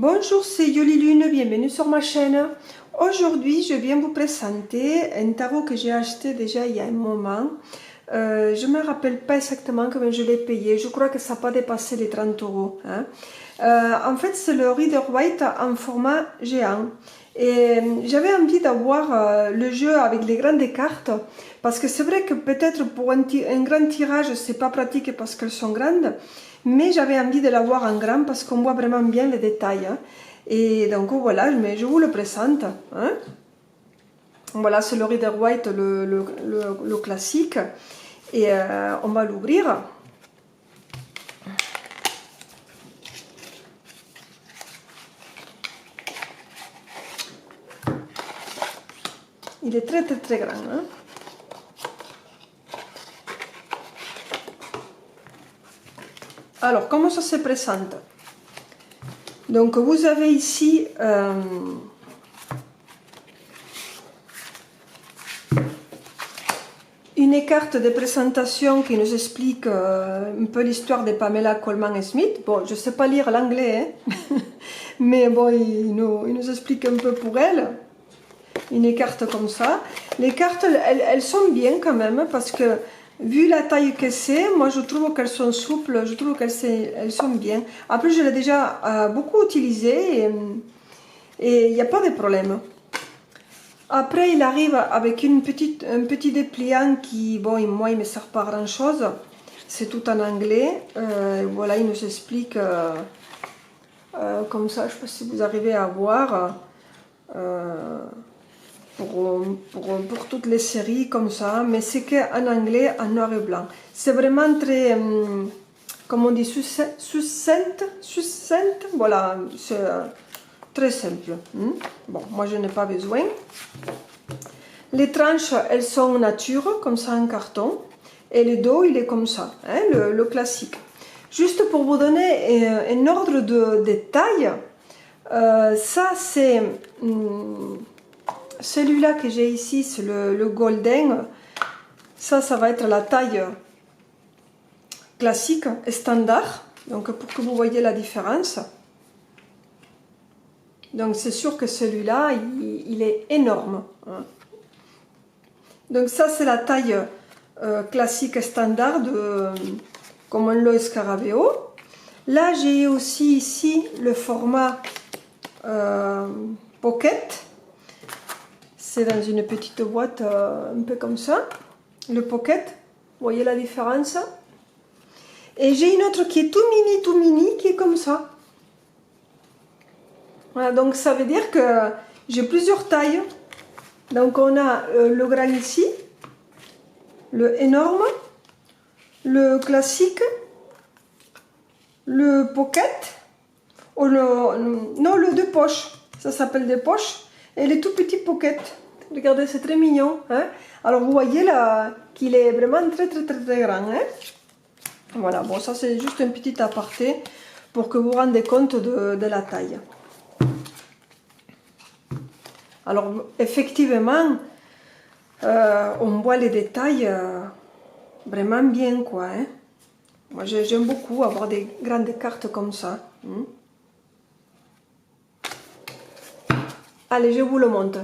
Bonjour, c'est Yoli Lune, bienvenue sur ma chaîne. Aujourd'hui, je viens vous présenter un tarot que j'ai acheté déjà il y a un moment. Je ne me rappelle pas exactement comment je l'ai payé, je crois que ça n'a pas dépassé les 30 euros. Hein. En fait, c'est le Rider-Waite en format géant. Et j'avais envie d'avoir le jeu avec les grandes cartes, parce que c'est vrai que peut-être pour un grand tirage, c'est pas pratique parce qu'elles sont grandes, mais j'avais envie de l'avoir en grand parce qu'on voit vraiment bien les détails. Hein. Et donc voilà, mais je vous le présente. Hein. Voilà, c'est le Rider-Waite, le classique. Et on va l'ouvrir. Il est très très grand. Hein. Alors, comment ça se présente? Donc, vous avez ici une carte de présentation qui nous explique un peu l'histoire de Pamela Colman Smith. Bon, je ne sais pas lire l'anglais, hein, mais bon, il nous explique un peu pour elle. Une carte comme ça. Les cartes, elles sont bien quand même, parce que vu la taille que c'est, moi je trouve qu'elles sont souples, je trouve qu'elles sont bien. Après, je l'ai déjà beaucoup utilisée et il n'y a pas de problème. Après, il arrive avec un petit dépliant qui, bon, moi, il ne me sert pas à grand chose. C'est tout en anglais. Voilà, il nous explique comme ça, je ne sais pas si vous arrivez à voir. Pour toutes les séries comme ça, mais c'est qu'en anglais, en noir et blanc. C'est vraiment très, comme on dit, succinct, voilà, c'est très simple. Bon, moi je n'ai pas besoin. Les tranches, elles sont en nature, comme ça en carton, et le dos, il est comme ça, hein, le classique. Juste pour vous donner un ordre de détail, ça c'est... celui-là que j'ai ici, c'est le Golden. Ça va être la taille classique, standard. Donc, pour que vous voyez la différence. Donc, c'est sûr que celui-là, il est énorme. Hein. Donc, ça, c'est la taille classique standard de Common Law Scarabeo. Là, j'ai aussi ici le format Pocket. C'est dans une petite boîte un peu comme ça, le Pocket, vous voyez la différence. Et j'ai une autre qui est tout mini, qui est comme ça. Voilà, donc ça veut dire que j'ai plusieurs tailles. Donc on a le grand ici, le énorme, le classique, le Pocket, ou le deux poches, ça s'appelle des poches, et les tout petits Pocket. Regardez, c'est très mignon. Hein? Alors, vous voyez là qu'il est vraiment très grand. Hein? Voilà, bon, ça c'est juste un petit aparté pour que vous vous rendez compte de la taille. Alors, effectivement, on voit les détails vraiment bien, quoi. Hein? Moi, j'aime beaucoup avoir des grandes cartes comme ça. Allez, je vous le montre.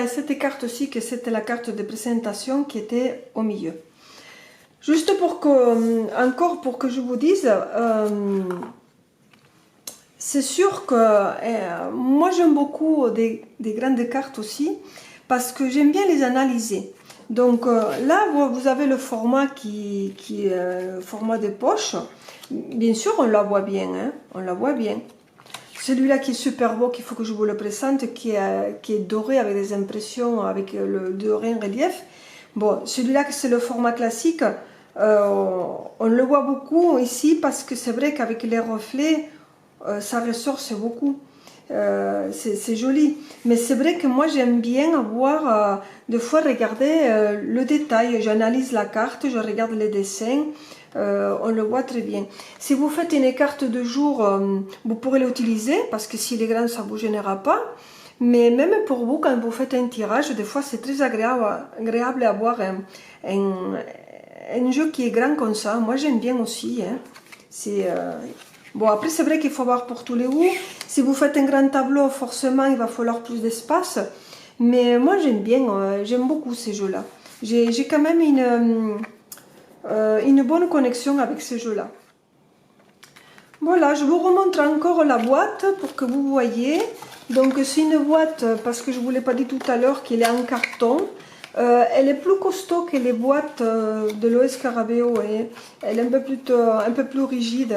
Voilà, et cette carte aussi, que c'était la carte de présentation qui était au milieu. Juste pour que, encore pour que je vous dise, c'est sûr que moi j'aime beaucoup des grandes cartes aussi, parce que j'aime bien les analyser. Donc là, vous avez le format qui est format de poche. Bien sûr, on la voit bien, hein, on la voit bien. Celui-là qui est super beau, qu'il faut que je vous le présente, qui est doré avec des impressions, avec le doré en relief. Bon, celui-là, c'est le format classique. On le voit beaucoup ici parce que c'est vrai qu'avec les reflets, ça ressort, c'est beaucoup. C'est joli. Mais c'est vrai que moi, j'aime bien avoir, des fois, regarder le détail. J'analyse la carte, je regarde les dessins. On le voit très bien. Si vous faites une carte de jour, vous pourrez l'utiliser parce que s'il est grand, ça ne vous gênera pas. Mais même pour vous, quand vous faites un tirage, des fois c'est très agréable d'avoir un jeu qui est grand comme ça. Moi j'aime bien aussi. Hein. Bon, après c'est vrai qu'il faut voir pour tous les goûts. Si vous faites un grand tableau, forcément il va falloir plus d'espace. Mais moi j'aime bien, j'aime beaucoup ces jeux-là. J'ai quand même une bonne connexion avec ces jeux-là. Voilà, je vous remontre encore la boîte pour que vous voyez. Donc c'est une boîte, parce que je ne vous l'ai pas dit tout à l'heure, qu'elle est en carton. Elle est plus costaud que les boîtes de l'OS Scarabeo. Elle est un peu plus rigide,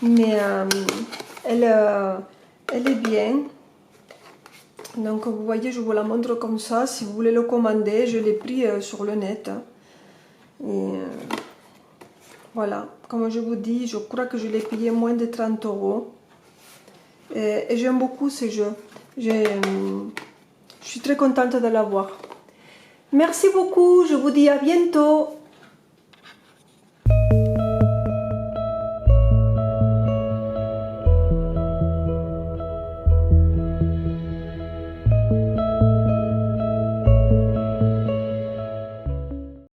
mais elle est bien. Donc vous voyez, je vous la montre comme ça. Si vous voulez le commander, je l'ai pris sur le net. Et voilà, comme je vous dis, je crois que je l'ai payé moins de 30 €. Et j'aime beaucoup ces jeux. Je suis très contente de l'avoir. Merci beaucoup, je vous dis à bientôt.